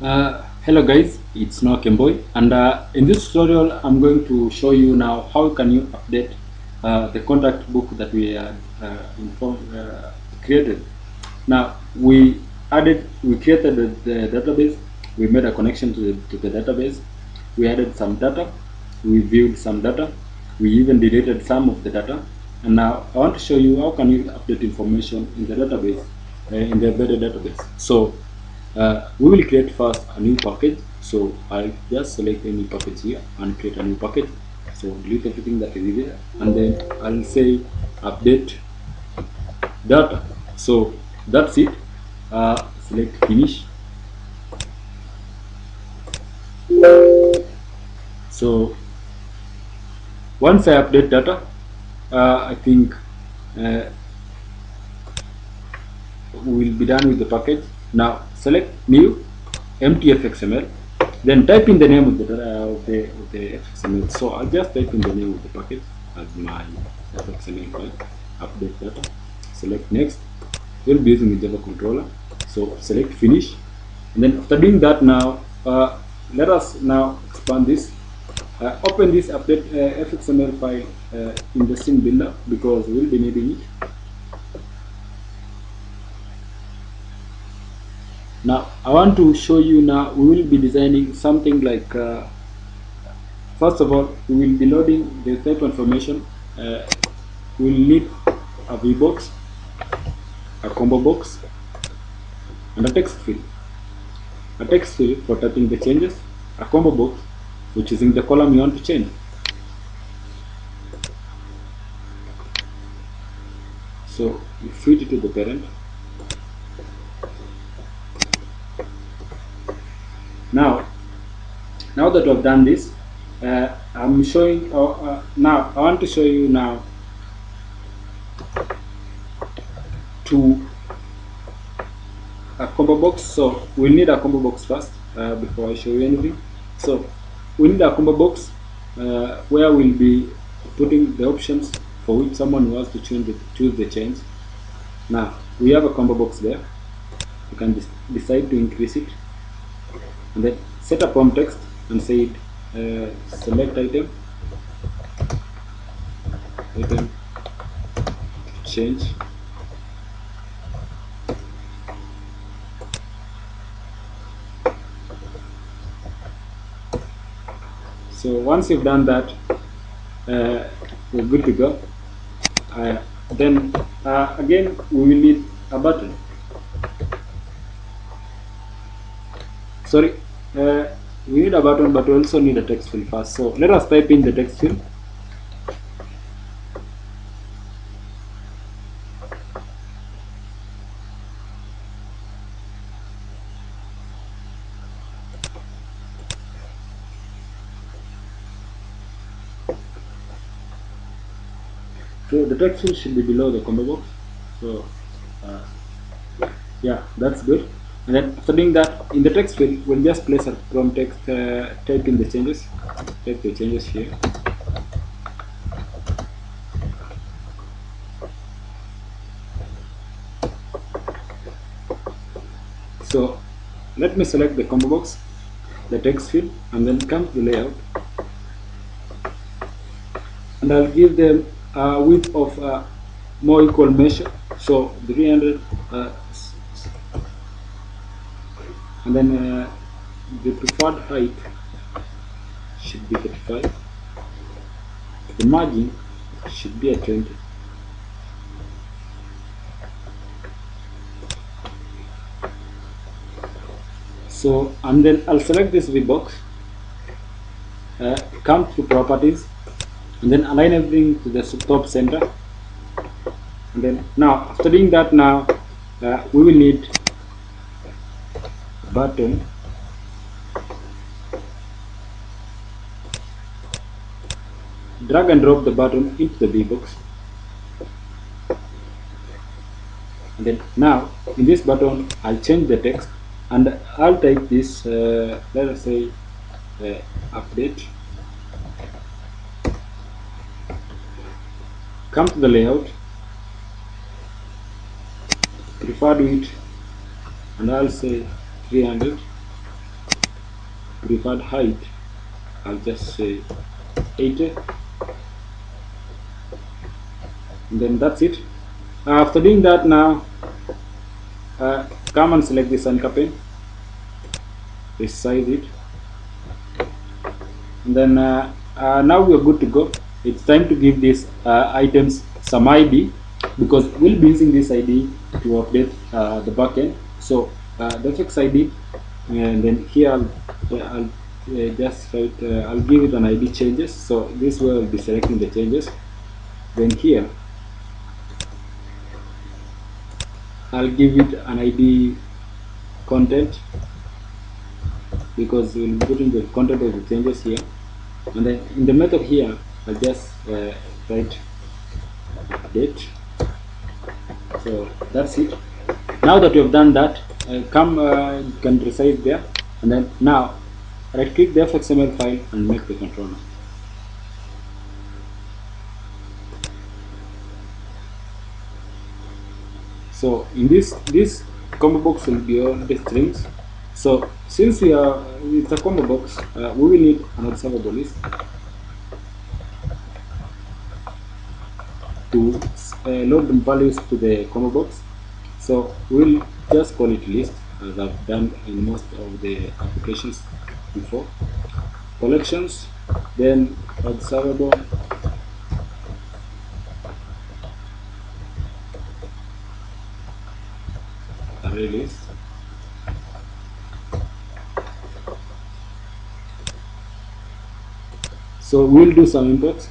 Hello guys, it's Nospaniol, and in this tutorial I'm going to show you now how can you update the contact book that we created. Now we created the database, we made a connection to the database, we added some data, we viewed some data, we even deleted some of the data, and now I want to show you how can you update information in the database, in the embedded database. So we will create first a new package. So I'll just select any package here and create a new package. So delete everything that is there, and then I'll say update data. So that's it. Select finish. So once I update data, I think uh, we will be done with the package. Now select new empty fxml, then type in the name of the fxml. So I'll just type in the name of the package as my fxml file, update data. Select next. We'll be using the Java controller. So select finish, and then after doing that, now let us now expand this. Open this update fxml file in the scene builder because we'll be needing it. Now I want to show you, now we will be designing something like first of all we will be loading the type information. We will need a vbox, a combo box, and a text field. A text field for typing the changes, a combo box for choosing the column you want to change. So you feed it to the parent. Now that I've done this, I'm showing. Now I want to show you now to a combo box. So we need a combo box first before I show you anything. So we need a combo box where we'll be putting the options for which someone wants to choose the change. Now we have a combo box there. You can decide to increase it, and then set a prompt text and say it select item change. So once you've done that, we're good to go. Then again we will need a button. Sorry, we need a button, but we also need a text field first. So let us type in the text field. So the text field should be below the combo box. So yeah, that's good. And then after doing that, in the text field, we'll just place a prompt text, type in the changes, type the changes here. So let me select the combo box, the text field, and then come to the layout, and I'll give them a width of more equal measure, so 300, and then the preferred height should be 35. The margin should be at 20. So, and then I'll select this VBox, come to properties, and then align everything to the top center. And then now, after doing that, now we will need a button. Drag and drop the button into the VBox. And then now, in this button, I'll change the text, and I'll type this, let us say, update. Come to the layout, preferred width, and I'll say 300. preferred height, I'll just say 80, and then that's it. After doing that, now come and select this anchor pane, resize it, and then now we are good to go. It's time to give these items some ID, because we'll be using this ID to update the backend. So the fix ID, and then here I'll just write, I'll give it an ID changes. So this way I'll be selecting the changes. Then here I'll give it an ID content, because we'll be putting the content of the changes here. And then in the method here, I'll just write date. So that's it. Now that you have done that, you can resize there, and then now right click the fxml file and make the controller. So in this combo box will be all the strings. So since it's a combo box, we will need an observable list to load the values to the combo box. So we'll just call it list, as I've done in most of the applications before. Collections, then observable array list. So we'll do some imports.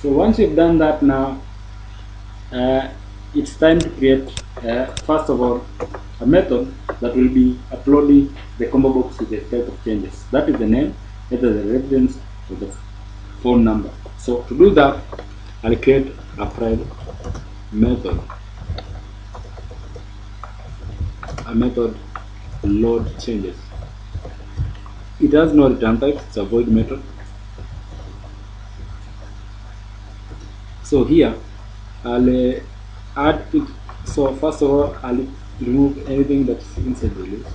So once you've done that, now it's time to create first of all a method that will be uploading the combo box with the type of changes. That is the name, either the reference or the phone number. So to do that, I'll create a private method, load changes. It has no return type, it's a void method. So here I'll add it. So first of all, I'll remove anything that's inside the list.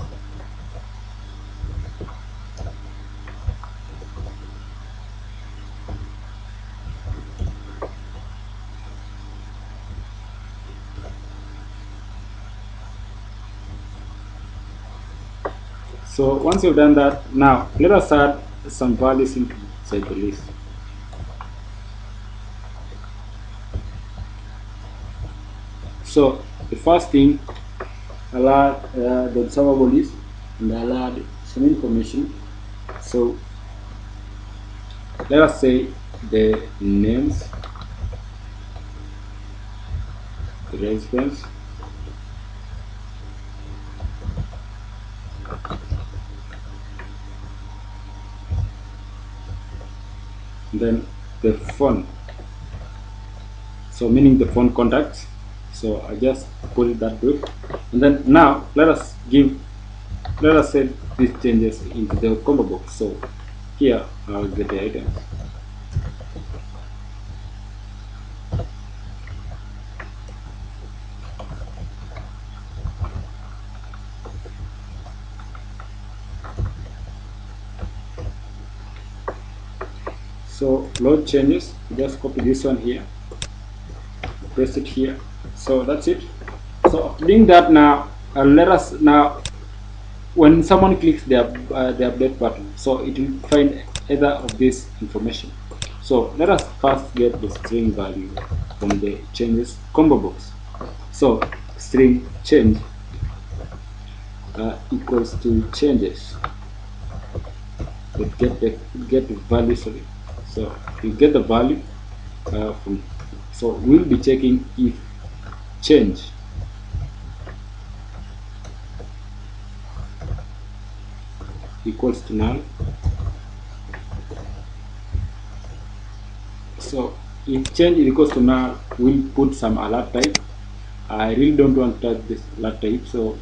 So once you've done that, now let us add some values inside the list. So the first thing, I'll add the observable list, and I'll add some information. So let us say the names, the reference, then the phone, so meaning the phone contacts. So I just put it that way, and then now let us set these changes into the combo box. So here I'll get the items. So load changes, just copy this one here, paste it here. So that's it. So doing that, now let us, now when someone clicks the update button, so it will find either of this information. So let us first get the string value from the changes combo box. So string change equals to changes. Get the value, sorry. So you get the value from. So we'll be checking if change equals to null. So if change equals to null, we'll put some alert type. I really don't want to touch this alert type, so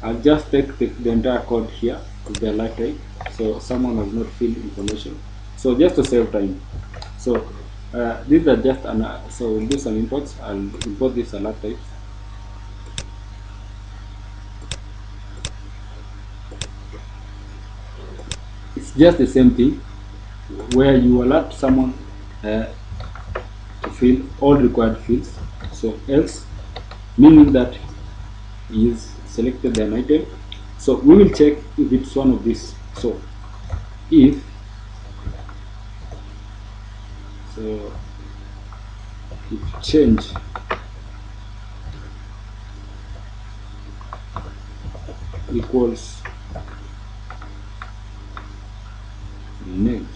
I'll just take the entire code here with the alert type, so someone has not filled information. So just to save time, so these are just so we'll do some imports. I'll import this alert type. just the same thing where you alert someone to fill all required fields. So else, meaning that he is selected an item. So we will check if it's one of these. So if change equals names.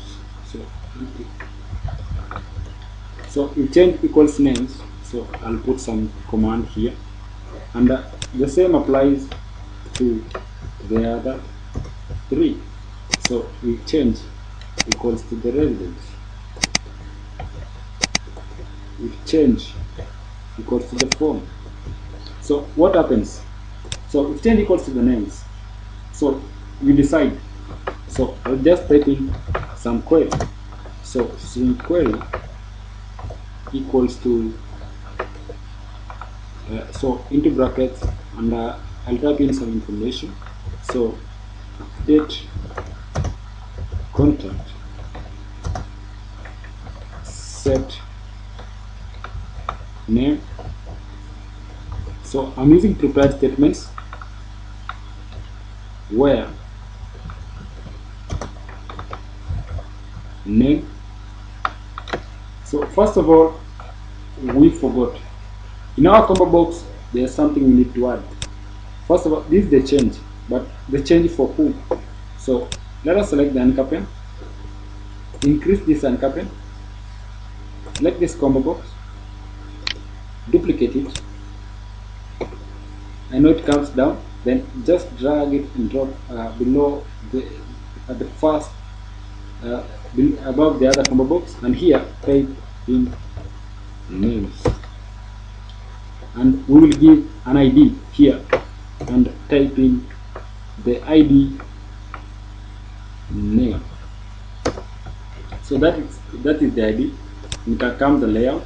So if change equals names, so I'll put some command here, and the same applies to the other three. So if change equals to the residence, if change equals to the phone. So what happens? So if change equals to the names, so we decide. So I'll just type in some query. So string query equals to so into brackets, and I'll type in some information. So update contact, set name. So I'm using prepared statements where name. So first of all, we forgot in our combo box there's something we need to add. First of all, this is the change, but the change for who? So let us select the anchor pen, increase this anchor pen, select this combo box, duplicate it. I know it comes down, then just drag it and drop below the first above the other combo box, and here type in names, and we will give an ID here and type in the ID name. So that is the ID. You can come the layout,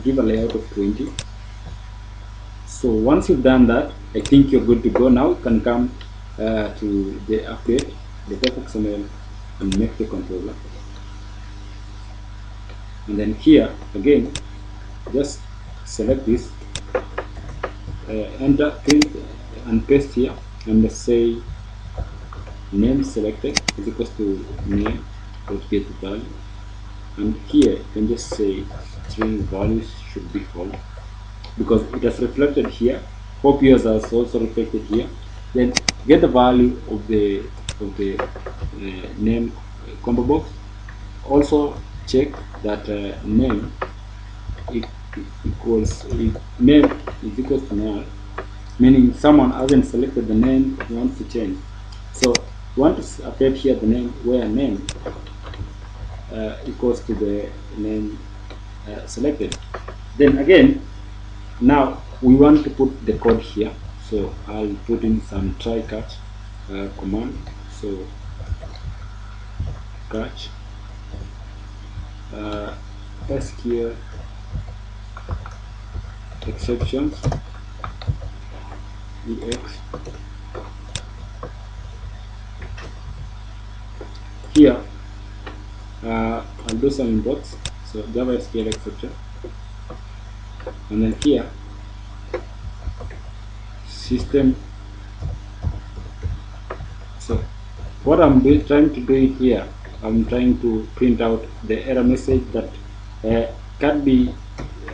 give a layout of 20. So once you've done that, I think you're good to go. Now you can come to the update, the XML, and make the controller. And then here again, just select this, enter, print, and paste here, and say name selected is equals to name dot get value, and here you can just say string values should be false because it has reflected here. Hope yours has also reflected here. Then get the value of the name combo box. Also check that name equals name is equals to null, meaning someone hasn't selected the name he wants to change. So we want to update here the name where name equals to the name selected. Then again, now we want to put the code here, so I'll put in some try catch command. So catch SQL exceptions ex. Here I'll do some imports, so JavaSQL exception, and then here system. So what I'm trying to do here, I'm trying to print out the error message that can be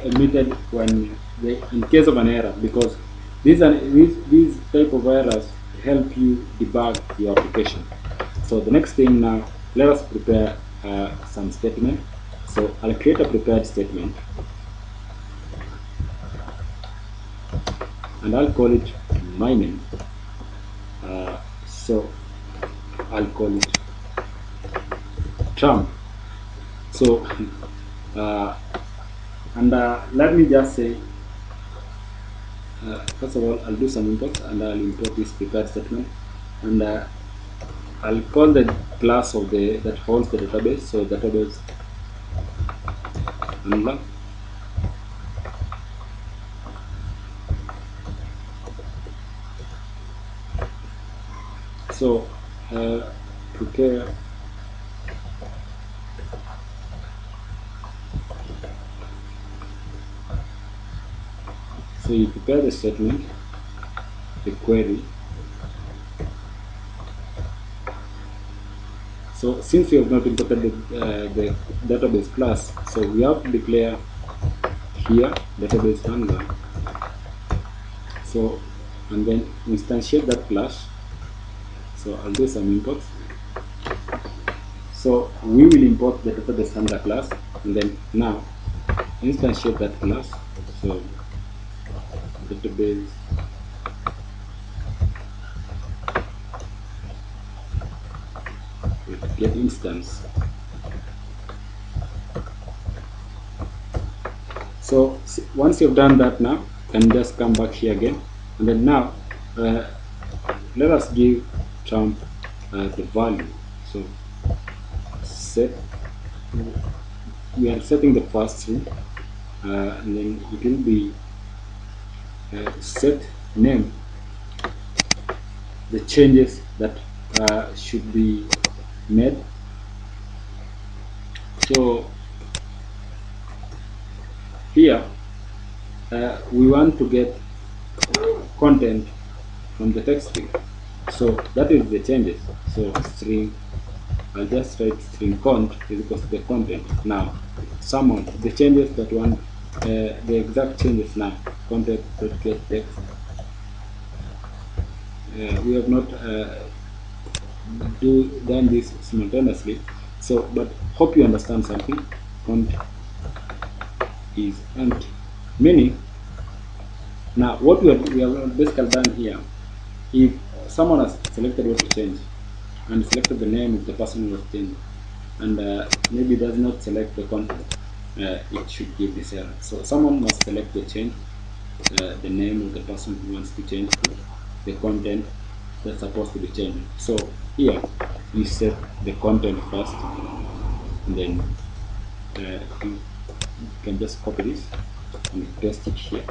emitted when in case of an error, because these type of errors help you debug your application. So the next thing now, let us prepare some statement. So I'll create a prepared statement, and I'll call it my name. So I'll call it Trump. So let me just say first of all, I'll do some imports, and I'll import this prepared statement, and I'll call the class of that holds the database. So database unlock. So prepare so you prepare the statement, the query. So since we have not imported the database class, so we have to declare here database handler. So and then instantiate that class. So I'll do some imports. So we will import the database handler class, and then now instantiate that class. So database with get instance. So once you've done that, now you can just come back here again, and then now let us give Trump the value. So set, we are setting the first string, and then it will be set name, the changes that should be made. So here we want to get content from the text string, so that is the changes. So string, I'll just write string cont is equal to the content. Now summon the changes that want the exact changes. Now content.get text. We have not done this simultaneously, so but hope you understand something. Cont is empty, meaning now what we have basically done here, if someone has selected what to change and selected the name of the person who was changed, and maybe does not select the content, it should give this error. So someone must select the change, the name of the person who wants to change to, the content that's supposed to be changed. So here we set the content first, and then you can just copy this and paste it here,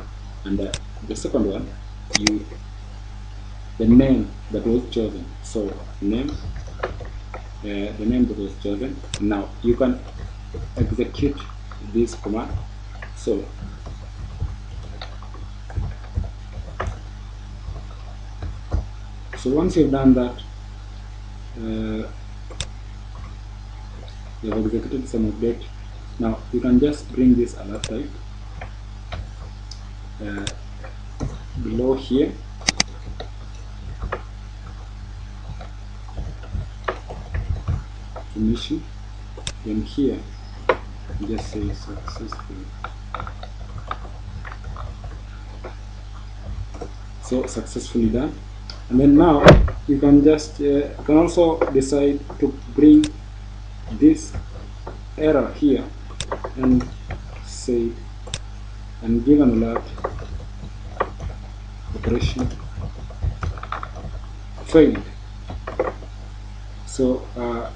and the second one, the name that was chosen. So name, the name that was chosen. Now you can execute this command. So once you've done that, you have executed some update. Now you can just bring this alert type below here, mission, then here just say successful. So successfully done. And then now you can just can also decide to bring this error here and say and give an alert operation failed. So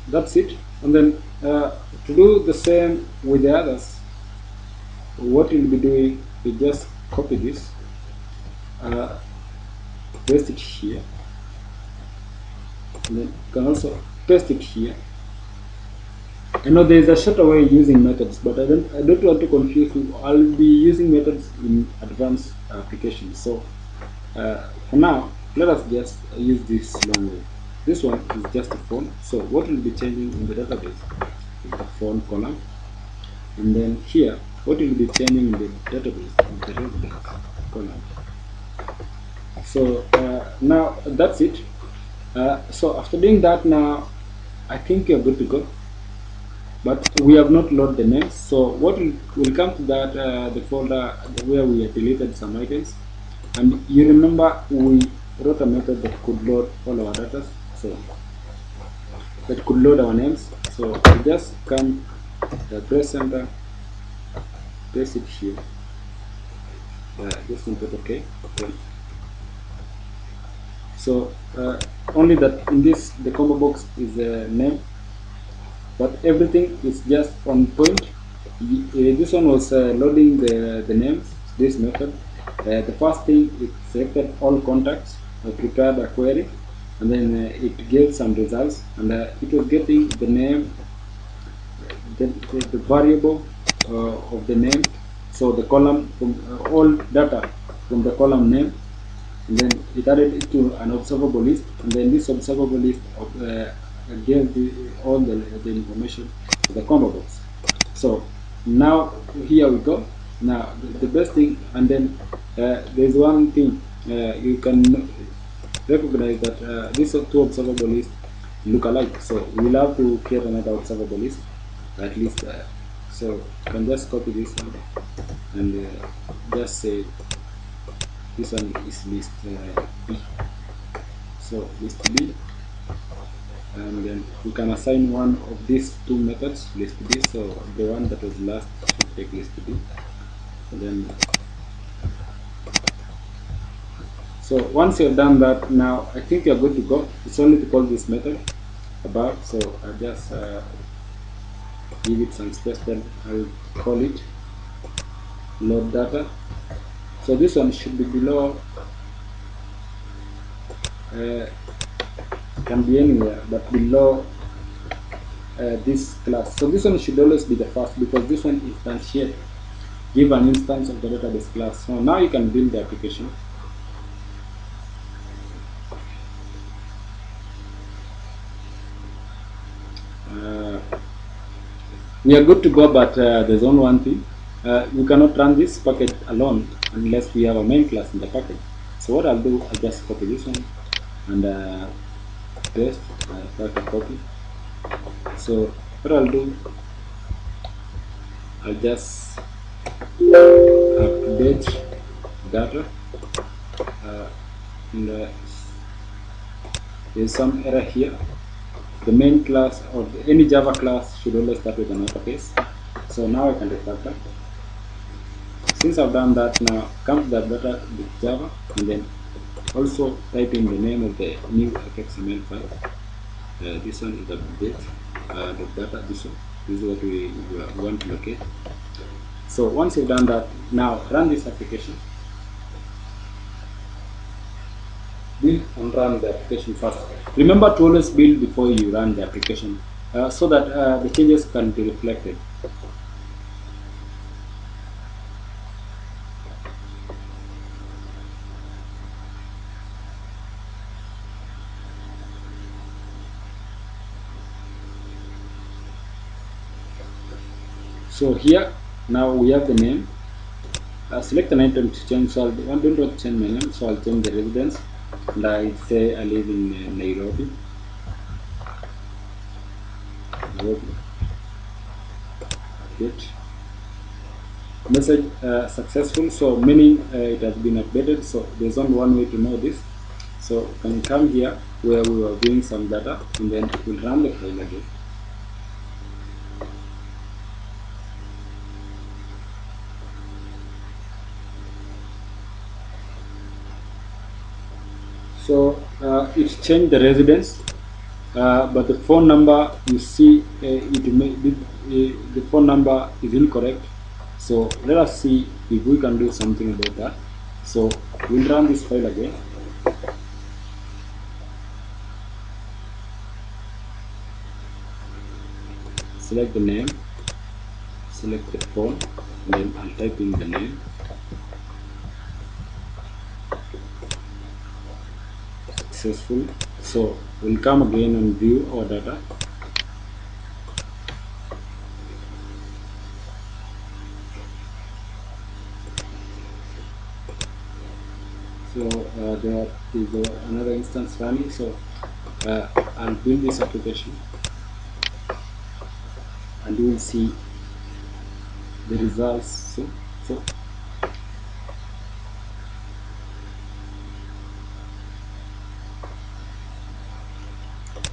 that's it. And then to do the same with the others, what you'll be doing, you just copy this, paste it here, and then you can also paste it here. I know there is a shorter way using methods, but I don't want to confuse you. I'll be using methods in advanced applications. So for now, let us just use this long way. This one is just a phone. So what will be changing in the database is the phone column, and then here what will be changing in the database is the residence column. So now that's it. So after doing that, now I think you're good to go. But we have not loaded the names. So what will come to that the folder where we have deleted some items, and you remember we wrote a method that could load all our data, so that could load our names. So we just come press enter, paste it here, just input OK. So only that in this the combo box is a name, but everything is just on point. This one was loading the names, this method. The first thing, it selected all contacts, prepared a query, and then it gave some results, and it was getting the name, the variable of the name, so the column from all data from the column name, and then it added it to an observable list, and then this observable list of, gave all the information to the combo box. So now here we go. Now the best thing, and then there's one thing you can recognize that these two observable lists look alike. So we'll have to create another observable list at least. So you can just copy this one and just say this one is list B. So list B, and then we can assign one of these two methods list B. So the one that was last should take list B, and then so once you've done that, now I think you're good to go. It's only to call this method above. So I'll just give it some space, then I'll call it load data. So this one should be below, can be anywhere, but below this class. So this one should always be the first, because this one instantiate, give an instance of the database class. So now you can build the application. We are good to go, but there's only one thing. We cannot run this package alone unless we have a main class in the package. So what I'll do, I'll just copy this one and paste, packet copy. So what I'll do, I'll just update data, and there's some error here. The main class or any Java class should always start with an uppercase. So now I can refactor. Since I've done that, now come to the data with Java, and then also type in the name of the new XML file. This one is the update the data. This one, this is what we want to locate. So once you've done that, now run this application. Build and run the application first. Remember to always build before you run the application, so that the changes can be reflected. So here now we have the name. Select an item to change. So I don't want to change my name, so I'll change the residence, and I say I live in Nairobi. Update. Message successful, so meaning it has been updated. So there's only one way to know this. So you can come here where we were doing some data, and then we'll run the file again. So it changed the residence, but the phone number, you see, the phone number is incorrect. So let us see if we can do something about that. So we'll run this file again. Select the name, select the phone, and then I'll type in the name. Successful. So we'll come again and view our data. So there is another instance running. So I'll build this application, and you will see the results soon. So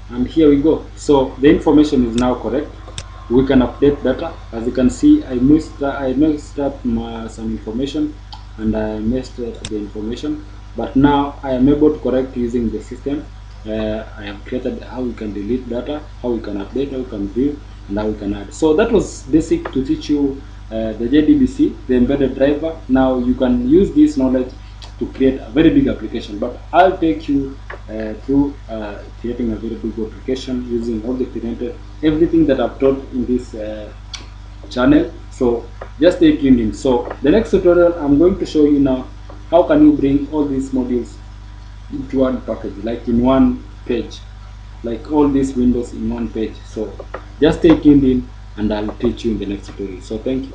and here we go. So the information is now correct. We can update data. As you can see, I messed up some information, and I messed up the information, but now I am able to correct using the system. I have created how we can delete data, how we can update, how we can view, and how we can add. So that was basic to teach you the JDBC, the embedded driver. Now you can use this knowledge to create a very big application. But I'll take you through creating a very big application using object-oriented, everything that I've taught in this channel. So just stay tuned in. So the next tutorial, I'm going to show you now how can you bring all these modules into one package, like in one page, like all these windows in one page. So just stay tuned in and I'll teach you in the next tutorial. So thank you.